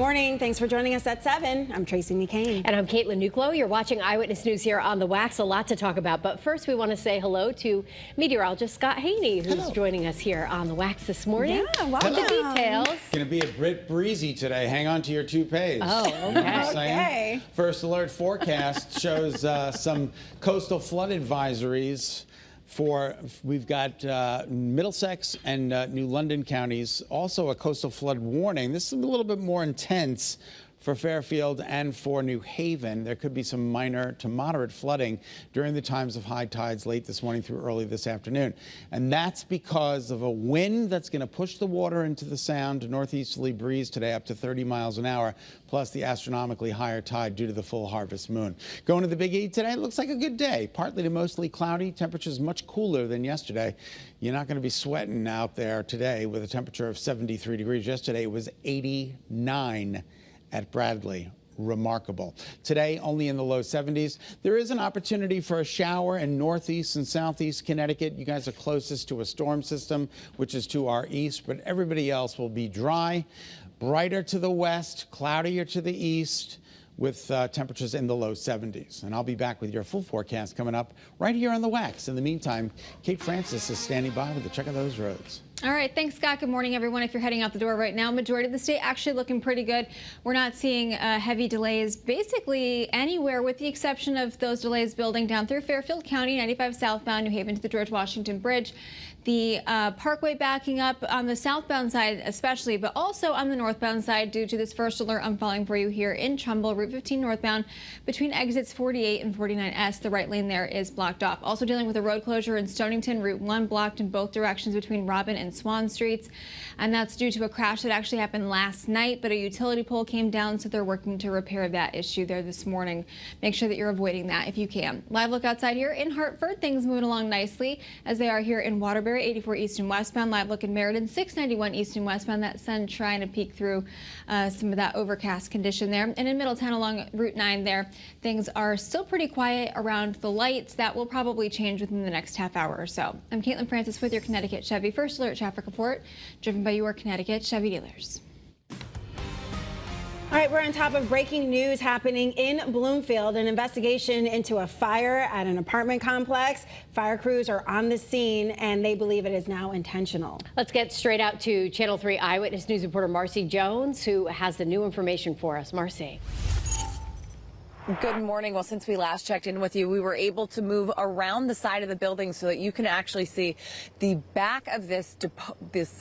morning. Thanks for joining us at 7. I'm Tracey McCain. And I'm Caitlin Nuclo. You're watching Eyewitness News here on the Wax. A lot to talk about. But first, we want to say hello to meteorologist Scot Haney, who's joining us here on the Wax this morning. Yeah, welcome. With the details. It's going to be a bit breezy today. Hang on to your toupees. Oh, okay. You know what I'm saying? Okay. First alert forecast shows some coastal flood advisories. We've got Middlesex and New London counties, also a coastal flood warning. This is a little bit more intense for Fairfield and for New Haven. There could be some minor to moderate flooding during the times of high tides late this morning through early this afternoon. And that's because of a wind that's going to push the water into the sound, northeasterly breeze today up to 30 miles an hour, plus the astronomically higher tide due to the full harvest moon. Going to the Big E today, it looks like a good day. Partly to mostly cloudy. Temperatures much cooler than yesterday. You're not going to be sweating out there today with a temperature of 73 degrees. Yesterday it was 89 at Bradley. Remarkable. Today, only in the low 70s. There is an opportunity for a shower in northeast and southeast Connecticut. You guys are closest to a storm system, which is to our east, but everybody else will be dry, brighter to the west, cloudier to the east, with temperatures in the low 70s. And I'll be back with your full forecast coming up right here on the Wax. In the meantime, Kate Francis is standing by with a check of those roads. All right, thanks, Scott. Good morning, everyone. If you're heading out the door right now, majority of the state actually looking pretty good. We're not seeing heavy delays basically anywhere, with the exception of those delays building down through Fairfield County, 95 southbound, New Haven to the George Washington Bridge. The Parkway backing up on the southbound side especially, but also on the northbound side due to this first alert I'm following for you here in Trumbull, Route 15 northbound between exits 48 and 49S. The right lane there is blocked off. Also dealing with a road closure in Stonington, Route 1 blocked in both directions between Robin and Swan Streets. And that's due to a crash that actually happened last night, but a utility pole came down, so they're working to repair that issue there this morning. Make sure that you're avoiding that if you can. Live look outside here in Hartford. Things moving along nicely as they are here in Waterbury. 84 east and westbound. Live look in Meriden, 691 east and westbound. That sun trying to peek through some of that overcast condition there. And in Middletown along Route 9 there, things are still pretty quiet around the lights. That will probably change within the next half hour or so. I'm Caitlin Francis with your Connecticut Chevy First Alert Traffic Report, driven by your Connecticut Chevy dealers. All right, we're on top of breaking news happening in Bloomfield. An investigation into a fire at an apartment complex. Fire crews are on the scene, and they believe it is now intentional. Let's get straight out to Channel 3 Eyewitness News reporter Marcy Jones, who has the new information for us. Marcy. Good morning. Well, since we last checked in with you, we were able to move around the side of the building so that you can actually see the back of this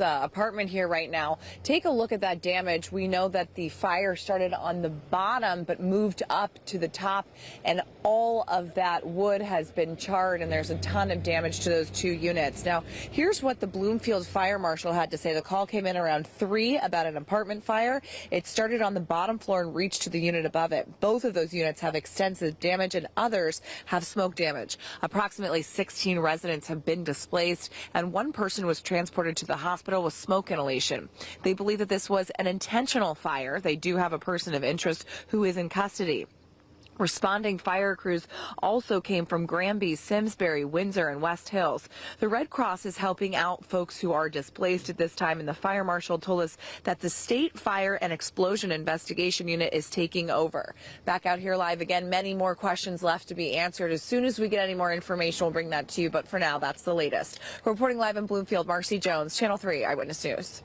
apartment here right now. Take a look at that damage. We know that the fire started on the bottom but moved up to the top, and all of that wood has been charred, and there's a ton of damage to those two units. Now, here's what the Bloomfield Fire Marshal had to say. The call came in around 3 about an apartment fire. It started on the bottom floor and reached to the unit above it. Both of those units have extensive damage, and others have smoke damage. Approximately 16 residents have been displaced, and one person was transported to the hospital with smoke inhalation. They believe that this was an intentional fire. They do have a person of interest who is in custody. Responding fire crews also came from Granby, Simsbury, Windsor, and West Hills. The Red Cross is helping out folks who are displaced at this time, and the fire marshal told us that the State Fire and Explosion Investigation Unit is taking over. Back out here live again, many more questions left to be answered. As soon as we get any more information, we'll bring that to you, but for now, that's the latest. Reporting live in Bloomfield, Marcy Jones, Channel 3 Eyewitness News.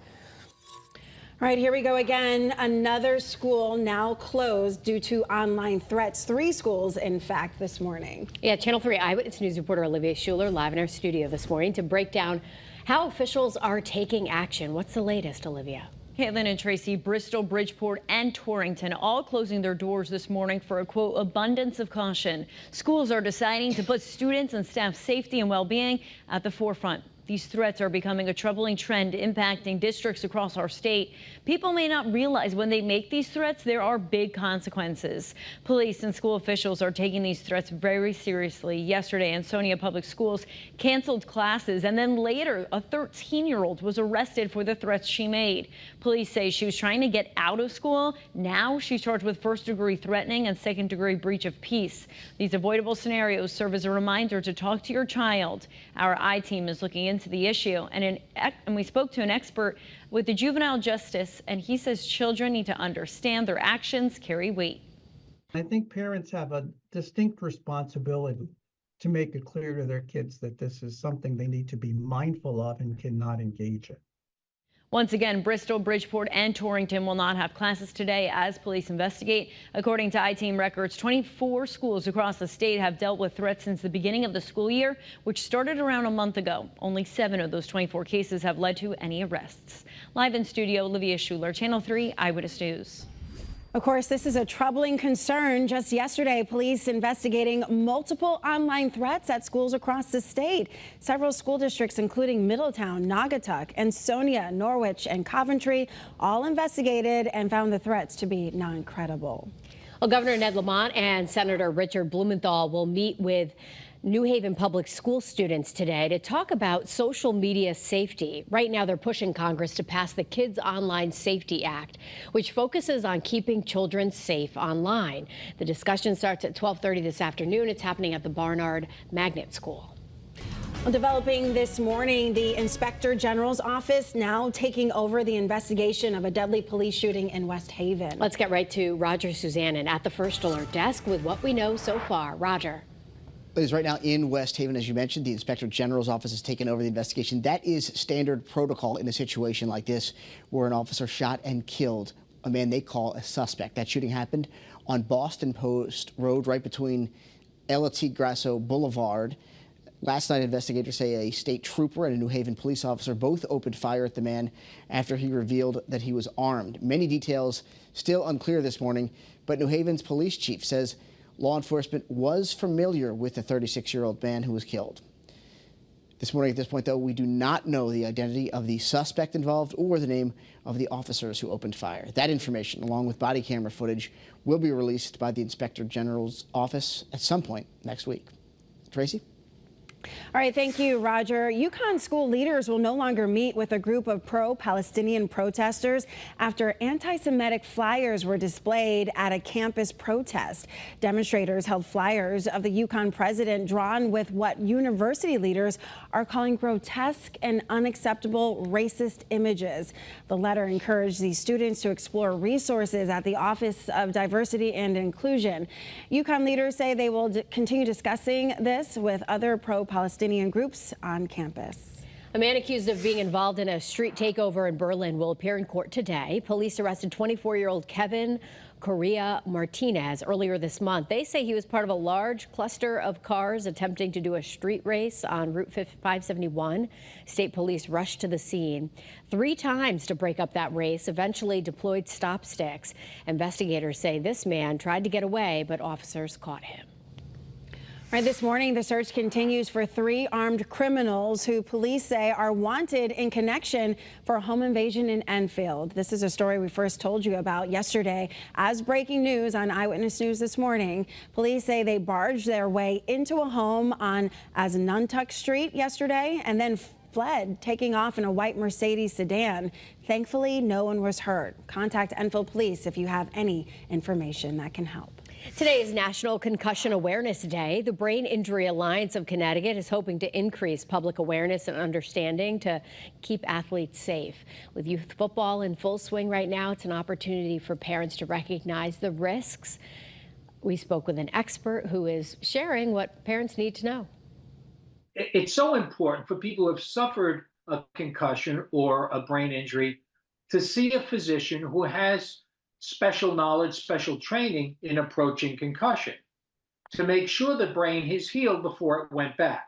All right, here we go again. Another school now closed due to online threats. 3 schools, in fact, this morning. Yeah, Channel 3 Eyewitness News reporter Olivia Schuler live in our studio this morning to break down how officials are taking action. What's the latest, Olivia? Caitlin and Tracy, Bristol, Bridgeport, and Torrington all closing their doors this morning for a, quote, abundance of caution. Schools are deciding to put students and staff safety and well-being at the forefront. These threats are becoming a troubling trend impacting districts across our state. People may not realize when they make these threats, there are big consequences. Police and school officials are taking these threats very seriously. Yesterday, Ansonia Public Schools canceled classes, and then later, a 13-year-old was arrested for the threats she made. Police say she was trying to get out of school. Now she's charged with first-degree threatening and second-degree breach of peace. These avoidable scenarios serve as a reminder to talk to your child. Our I-team is looking into into the issue. And we spoke to an expert with the juvenile justice, and he says children need to understand their actions carry weight. I think parents have a distinct responsibility to make it clear to their kids that this is something they need to be mindful of and cannot engage in. Once again, Bristol, Bridgeport, and Torrington will not have classes today as police investigate. According to I-Team records, 24 schools across the state have dealt with threats since the beginning of the school year, which started around a month ago. Only 7 of those 24 cases have led to any arrests. Live in studio, Olivia Schuler, Channel 3 Eyewitness News. Of course, this is a troubling concern. Just yesterday, police investigating multiple online threats at schools across the state. Several school districts, including Middletown, Naugatuck, Ansonia, Norwich, and Coventry, all investigated and found the threats to be non-credible. Well, Governor Ned Lamont and Senator Richard Blumenthal will meet with New Haven public school students today to talk about social media safety. Right now, they're pushing Congress to pass the Kids Online Safety Act, which focuses on keeping children safe online. The discussion starts at 12:30 this afternoon. It's happening at the Barnard Magnet School. Well, developing this morning, the Inspector General's office now taking over the investigation of a deadly police shooting in West Haven. Let's get right to Roger Suzanne at the First Alert Desk with what we know so far. Roger. Is right now in West Haven, as you mentioned, the Inspector General's office has taken over the investigation. That is standard protocol in a situation like this, where an officer shot and killed a man they call a suspect. That shooting happened on Boston Post Road, right between El Grasso Boulevard. Last night, investigators say a state trooper and a New Haven police officer both opened fire at the man after he revealed that he was armed. Many details still unclear this morning, but New Haven's police chief says law enforcement was familiar with the 36-year-old man who was killed. This morning, at this point, though, we do not know the identity of the suspect involved or the name of the officers who opened fire. That information, along with body camera footage, will be released by the Inspector General's office at some point next week. Tracy? All right, thank you, Roger. UConn school leaders will no longer meet with a group of pro-Palestinian protesters after anti-Semitic flyers were displayed at a campus protest. Demonstrators held flyers of the UConn president drawn with what university leaders are calling grotesque and unacceptable racist images. The letter encouraged these students to explore resources at the Office of Diversity and Inclusion. UConn leaders say they will continue discussing this with other pro-Palestinian groups on campus. A man accused of being involved in a street takeover in Berlin will appear in court today. Police arrested 24-year-old Kevin Correa Martinez earlier this month. They say he was part of a large cluster of cars attempting to do a street race on Route 571. State police rushed to the scene 3 times to break up that race, eventually deployed stop sticks. Investigators say this man tried to get away, but officers caught him. Right, this morning, the search continues for 3 armed criminals who police say are wanted in connection for a home invasion in Enfield. This is a story we first told you about yesterday as breaking news on Eyewitness News this morning. Police say they barged their way into a home on Asnuntuck Street yesterday and then fled, taking off in a white Mercedes sedan. Thankfully, no one was hurt. Contact Enfield Police if you have any information that can help. Today is National Concussion Awareness Day. The Brain Injury Alliance of Connecticut is hoping to increase public awareness and understanding to keep athletes safe. With youth football in full swing right now, it's an opportunity for parents to recognize the risks. We spoke with an expert who is sharing what parents need to know. It's so important for people who have suffered a concussion or a brain injury to see a physician who has special knowledge, special training in approaching concussion to make sure the brain is healed before it went back.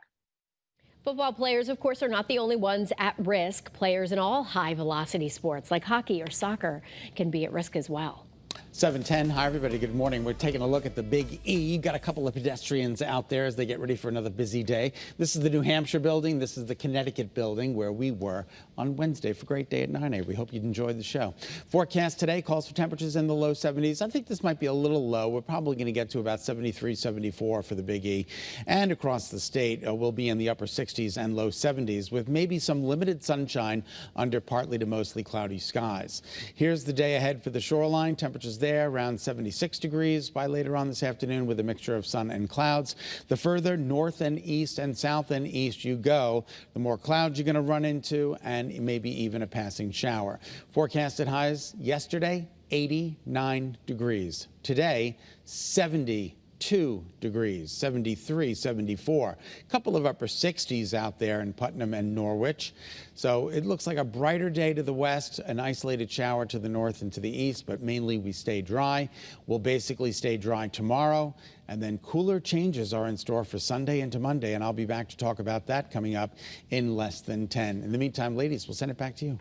Football players, of course, are not the only ones at risk. Players in all high-velocity sports like hockey or soccer can be at risk as well. 7:10. Hi, everybody. Good morning. We're taking a look at the Big E. Got a couple of pedestrians out there as they get ready for another busy day. This is the New Hampshire building. This is the Connecticut building where we were on Wednesday for Great Day at 9 We hope you enjoyed the show. Forecast today calls for temperatures in the low 70s. I think this might be a little low. We're probably going to get to about 73, 74 for the Big E. And across the state, we'll be in the upper 60s and low 70s with maybe some limited sunshine under partly to mostly cloudy skies. Here's the day ahead for the shoreline. Temperatures there there, around 76 degrees by later on this afternoon with a mixture of sun and clouds. The further north and east and south and east you go, the more clouds you're going to run into and maybe even a passing shower. Forecasted highs yesterday, 89 degrees. Today, 72 degrees, 73, 74. A couple of upper 60s out there in Putnam and Norwich. So it looks like a brighter day to the west, an isolated shower to the north and to the east, but mainly we stay dry. We'll basically stay dry tomorrow, and then cooler changes are in store for Sunday into Monday, and I'll be back to talk about that coming up in less than 10. In the meantime, ladies, we'll send it back to you.